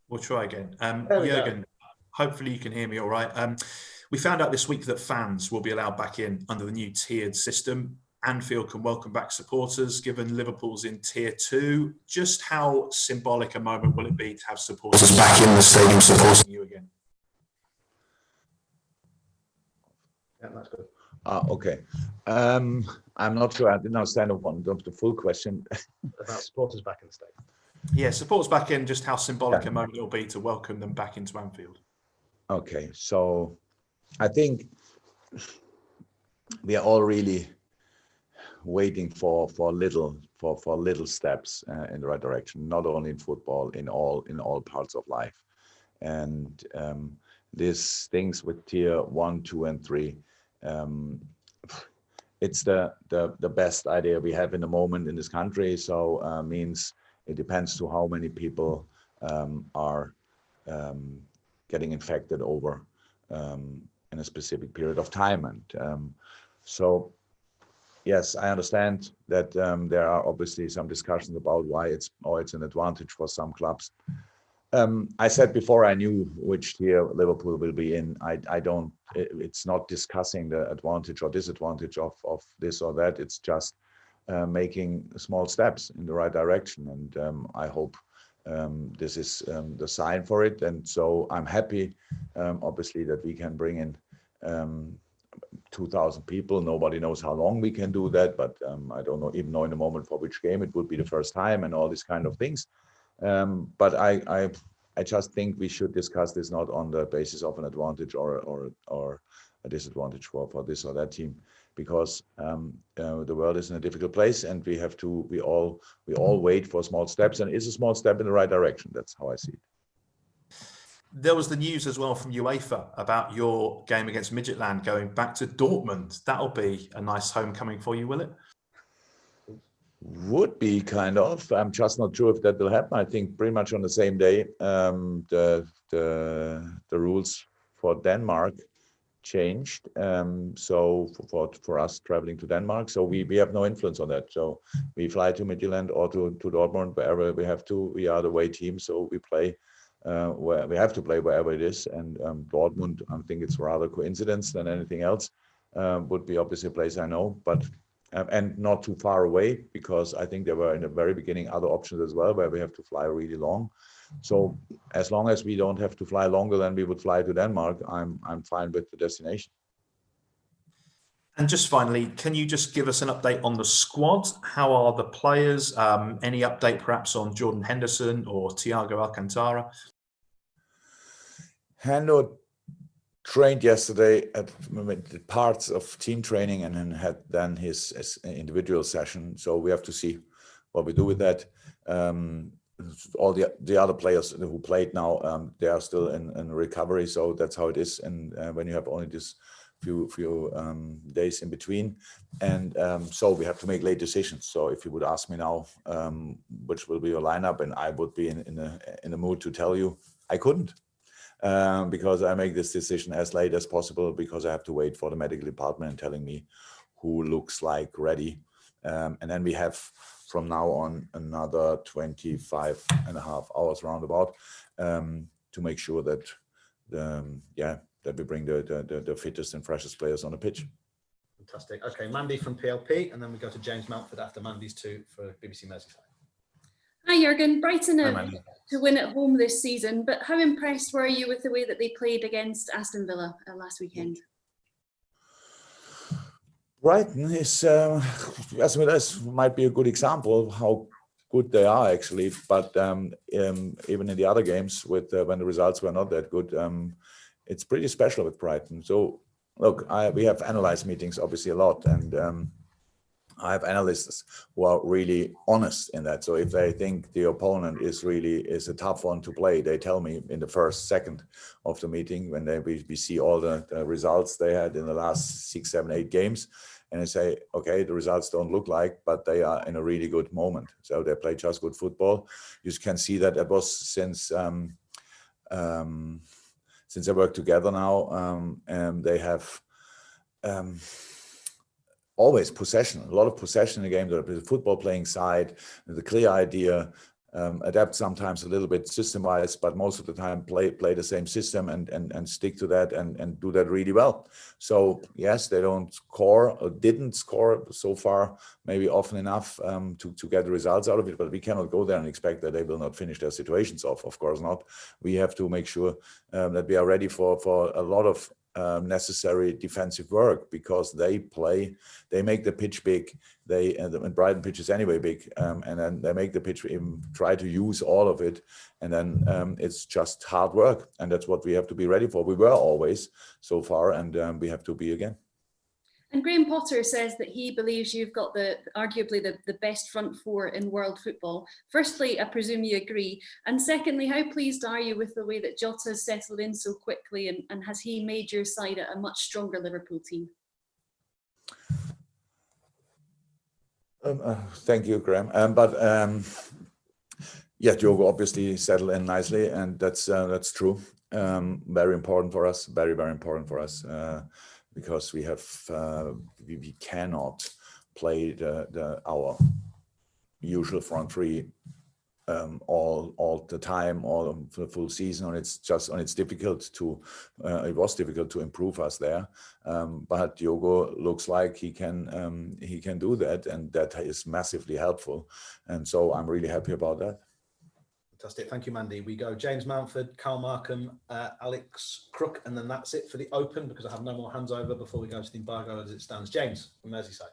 We'll try again. There we Jurgen, go. hopefully you can hear me all right. We found out this week that fans will be allowed back in under the new tiered system. Anfield can welcome back supporters, given Liverpool's in tier 2. Just how symbolic a moment will it be to have supporters back in the stadium supporting you again? Yeah, that's good. Okay. I'm not sure. I didn't understand the full question. About supporters back in the stadium. Yeah, supporters back in, just how symbolic a moment it will be to welcome them back into Anfield. Okay, so I think we are all really waiting for little steps in the right direction, not only in football, in all parts of life. And these things with tier 1, 2, and 3, it's the best idea we have in the moment in this country. So means it depends to how many people are getting infected over in a specific period of time. And so, yes, I understand that there are obviously some discussions about why it's an advantage for some clubs. I said before I knew which tier Liverpool will be in. It's not discussing the advantage or disadvantage of this or that. It's just making small steps in the right direction. And I hope this is the sign for it. And so I'm happy, obviously, that we can bring in 2,000 people. Nobody knows how long we can do that, but I don't even know in the moment for which game it would be the first time and all these kind of things. But I just think we should discuss this not on the basis of an advantage or a disadvantage for this or that team, because the world is in a difficult place, and we all wait for small steps, and it's a small step in the right direction. That's how I see it. There was the news as well from UEFA about your game against Midtjylland going back to Dortmund. That'll be a nice homecoming for you, will it? Would be kind of. I'm just not sure if that will happen. I think pretty much on the same day the rules for Denmark changed. So for us traveling to Denmark, so we have no influence on that. So we fly to Midtjylland or to Dortmund, wherever we have to. We are the away team, so we play where we have to play wherever it is. And Dortmund, I think it's rather coincidence than anything else. Would be obviously a place I know, but. And not too far away, because I think there were in the very beginning other options as well where we have to fly really long. So as long as we don't have to fly longer than we would fly to Denmark, I'm fine with the destination. And just finally, can you just give us an update on the squad? How are the players? Any update perhaps on Jordan Henderson or Thiago Alcantara? Hendo trained yesterday at parts of team training and then had done his individual session. So we have to see what we do with that. All the other players who played now, they are still in recovery. So that's how it is. And when you have only this few days in between, and so we have to make late decisions. So if you would ask me now, which will be your lineup, and I would be in the mood to tell you, I couldn't. Because I make this decision as late as possible, because I have to wait for the medical department telling me who looks like ready. And then we have from now on another 25 and a half hours roundabout to make sure that that we bring the fittest and freshest players on the pitch. Fantastic. Okay, Mandy from PLP, and then we go to James Mountford after Mandy's two for BBC Merseyside. Hi Jurgen, Brighton to win at home this season, but how impressed were you with the way that they played against Aston Villa last weekend? Brighton is, as might be a good example of how good they are actually, but even in the other games when the results were not that good, it's pretty special with Brighton. So look, we have analyst meetings obviously a lot, and I have analysts who are really honest in that. So if they think the opponent is a tough one to play, they tell me in the first second of the meeting when we see all the results they had in the last 6, 7, 8 games, and I say, okay, the results don't look like, but they are in a really good moment. So they play just good football. You can see that it was since they work together now, and they have. Always possession, a lot of possession in the game. The football playing side, the clear idea, adapt sometimes a little bit system-wise, but most of the time play the same system and stick to that and do that really well. So yes, they don't score or didn't score so far, maybe often enough to get the results out of it, but we cannot go there and expect that they will not finish their situations off. Of course not. We have to make sure that we are ready for a lot of necessary defensive work, because they make the pitch big. And Brighton pitch is anyway big, and then they make the pitch, even try to use all of it, and then it's just hard work, and that's what we have to be ready for. We were always so far, and we have to be again. And Graham Potter says that he believes you've got arguably the best front four in world football. Firstly, I presume you agree. And secondly, how pleased are you with the way that Jota has settled in so quickly, and has he made your side a much stronger Liverpool team? Thank you, Graham. Yeah, Diogo obviously settled in nicely, and that's true. Very important for us. Very, very important for us. Because we cannot play our usual front three all the time, all the full season, and it's difficult to it was difficult to improve us there. But Diogo looks like he can do that, and that is massively helpful. And so I'm really happy about that. Fantastic. Thank you, Mandy. We go James Mountford, Carl Markham, Alex Crook, and then that's it for the Open, because I have no more hands over before we go to the embargo as it stands. James from Merseyside.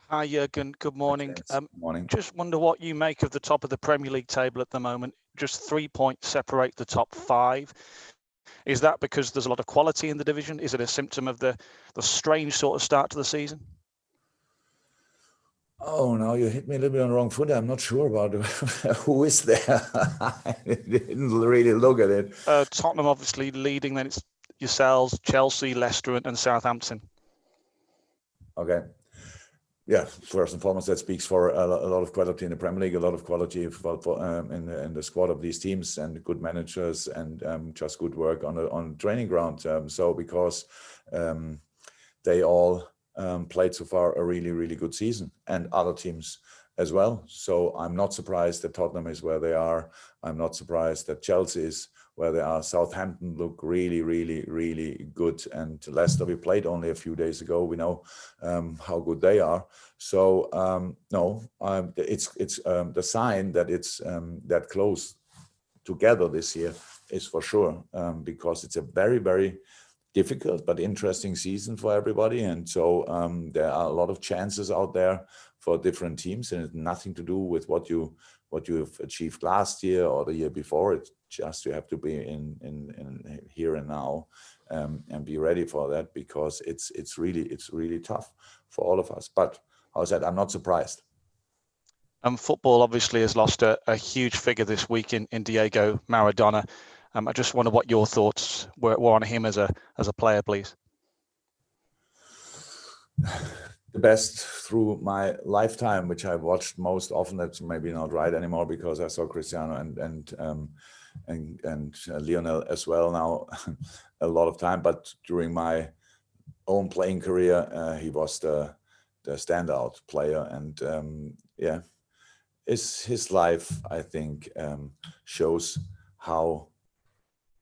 Hi, Jurgen. Good morning. Good morning. Just wonder what you make of the top of the Premier League table at the moment. Just 3 points separate the top five. Is that because there's a lot of quality in the division? Is it a symptom of the strange sort of start to the season? Oh, now you hit me a little bit on the wrong foot. I'm not sure about who is there. I didn't really look at it. Tottenham obviously leading, then it's yourselves, Chelsea, Leicester and Southampton. Okay. Yeah, first and foremost, that speaks for a lot of quality in the Premier League, a lot of quality in the squad of these teams, and good managers, and just good work on training ground. So because they all played so far a really, really good season, and other teams as well. So I'm not surprised that Tottenham is where they are. I'm not surprised that Chelsea is where they are. Southampton look really, really, really good. And Leicester, we played only a few days ago. We know how good they are. So it's the sign that it's that close together this year is for sure, because it's a very, very difficult but interesting season for everybody. And so there are a lot of chances out there for different teams, and it's nothing to do with what you've achieved last year or the year before. It's just you have to be in here and now, and be ready for that, because it's really tough for all of us. But as I said, I'm not surprised. Football obviously has lost a huge figure this week in Diego Maradona. I just wonder what your thoughts were on him as a player, please. The best through my lifetime, which I've watched most often. That's maybe not right anymore, because I saw Cristiano and Lionel as well now a lot of time. But during my own playing career, he was the standout player, and his life, I think, shows how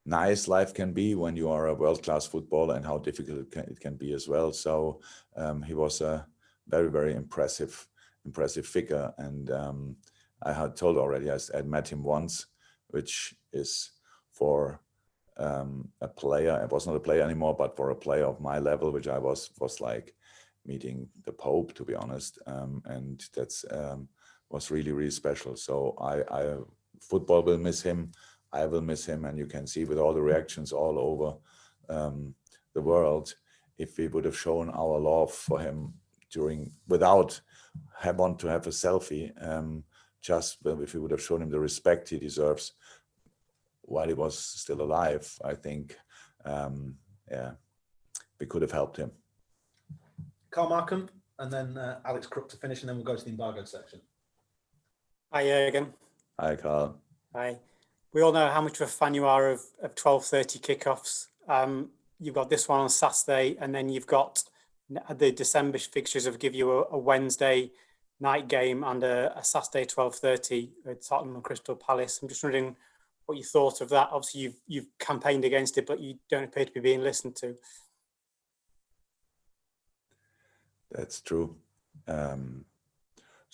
nice life can be when you are a world-class footballer, and how difficult it can be as well. So he was a very, very impressive figure. And I had told already, I met him once, which is for a player. I was not a player anymore, but for a player of my level, which I was like meeting the Pope, to be honest. And that's was really, really special. So football will miss him. I will miss him, and you can see with all the reactions all over the world, if we would have shown our love for him without want to have a selfie, just if we would have shown him the respect he deserves while he was still alive, I think, we could have helped him. Carl Markham, and then Alex Crook to finish, and then we'll go to the embargoed section. Hi, Jurgen. Hi, Carl. Hi. We all know how much of a fan you are of 12:30 kickoffs. You've got this one on Saturday, and then you've got the December fixtures of give you a Wednesday, night game and a Saturday 12:30 with Tottenham and Crystal Palace. I'm just wondering what you thought of that. Obviously, you've campaigned against it, but you don't appear to be being listened to. That's true.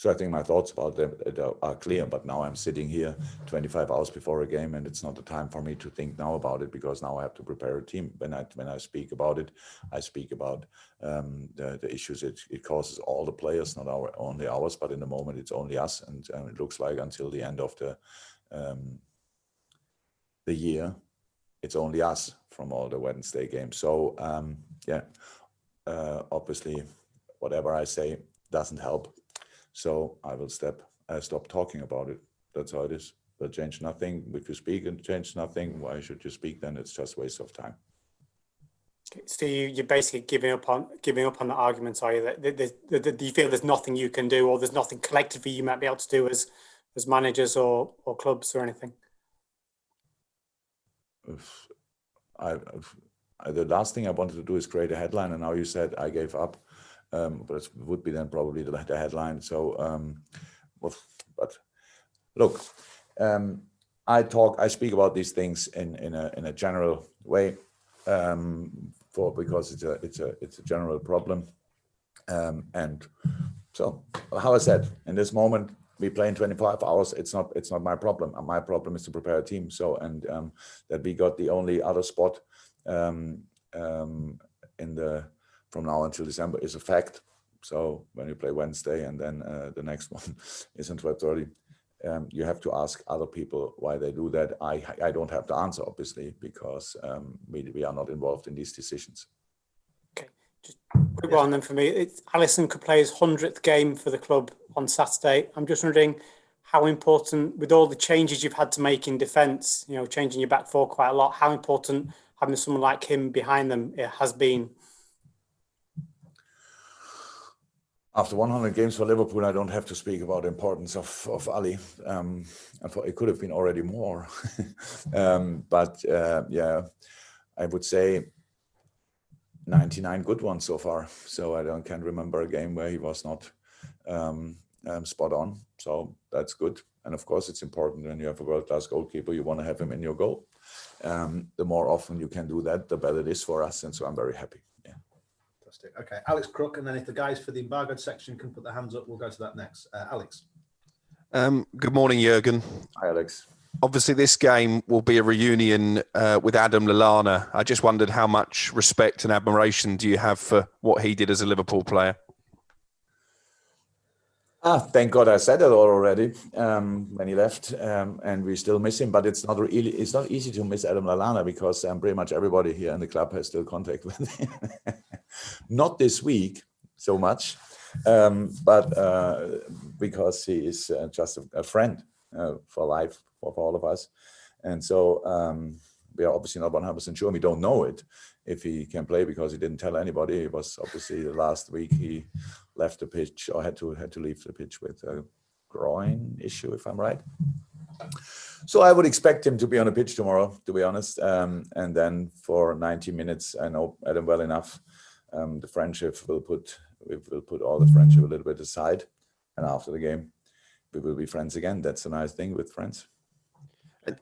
So I think my thoughts about it are clear, but now I'm sitting here 25 hours before a game, and it's not the time for me to think now about it, because now I have to prepare a team. When I speak about it, I speak about the issues it causes all the players, not only ours, but in the moment it's only us, and it looks like until the end of the year, it's only us from all the Wednesday games. So obviously, whatever I say doesn't help. So I will stop talking about it. That's how it is. Will change nothing. If you speak and change nothing, why should you speak then? It's just waste of time. Okay, so you're basically giving up on the argument, are you? That do you feel there's nothing you can do, or there's nothing collectively you might be able to do as managers or clubs or anything? The last thing I wanted to do is create a headline, and now you said I gave up. But it would be then probably the headline. So, but look, I speak about these things in a general way, because it's a general problem, and so how I said, in this moment we play in 25 hours. It's not my problem. My problem is to prepare a team. So that we got the only other spot from now until December is a fact. So when you play Wednesday and then the next one is on 12:30, you have to ask other people why they do that. I don't have the answer, obviously, because we are not involved in these decisions. Okay, just quick one then for me. Alisson could play his 100th game for the club on Saturday. I'm just wondering how important, with all the changes you've had to make in defence, changing your back four quite a lot, how important having someone like him behind them it has been. After 100 games for Liverpool, I don't have to speak about the importance of Ali. It could have been already more. But I would say 99 good ones so far. So can't remember a game where he was not spot on. So that's good. And of course, it's important when you have a world-class goalkeeper, you want to have him in your goal. The more often you can do that, the better it is for us. And so I'm very happy. Okay, Alex Crook, and then if the guys for the embargoed section can put their hands up, we'll go to that next. Alex. Good morning, Jurgen. Hi, Alex. Obviously, this game will be a reunion with Adam Lallana. I just wondered how much respect and admiration do you have for what he did as a Liverpool player? Thank God I said it already when he left, and we still miss him. But it's not easy to miss Adam Lallana, because pretty much everybody here in the club has still contact with him. Not this week so much, but because he is just a friend for life for all of us, and so we are obviously not 100% sure. We don't know it if he can play, because he didn't tell anybody. It was obviously the last week he left the pitch, or had to leave the pitch with a groin issue, if I'm right. So I would expect him to be on the pitch tomorrow, to be honest. And then for 90 minutes, I know Adam well enough. The friendship we'll put all the friendship a little bit aside, and after the game, we will be friends again. That's a nice thing with friends.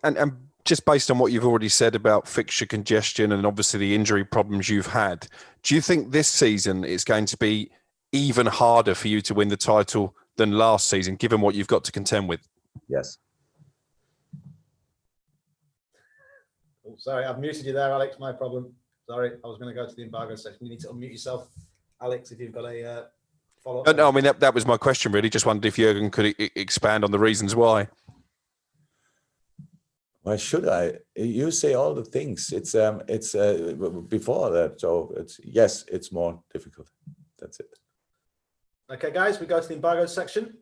And just based on what you've already said about fixture congestion and obviously the injury problems you've had, do you think this season is going to be even harder for you to win the title than last season, given what you've got to contend with? Yes. Oh, sorry, I've muted you there, Alex. My problem. Sorry, I was going to go to the embargo section. You need to unmute yourself, Alex, if you've got a follow-up. No, I mean, that was my question, really. Just wondered if Jurgen could expand on the reasons why. Why should I? You say all the things. It's before that, so it's more difficult. That's it. Okay, guys, we go to the embargo section.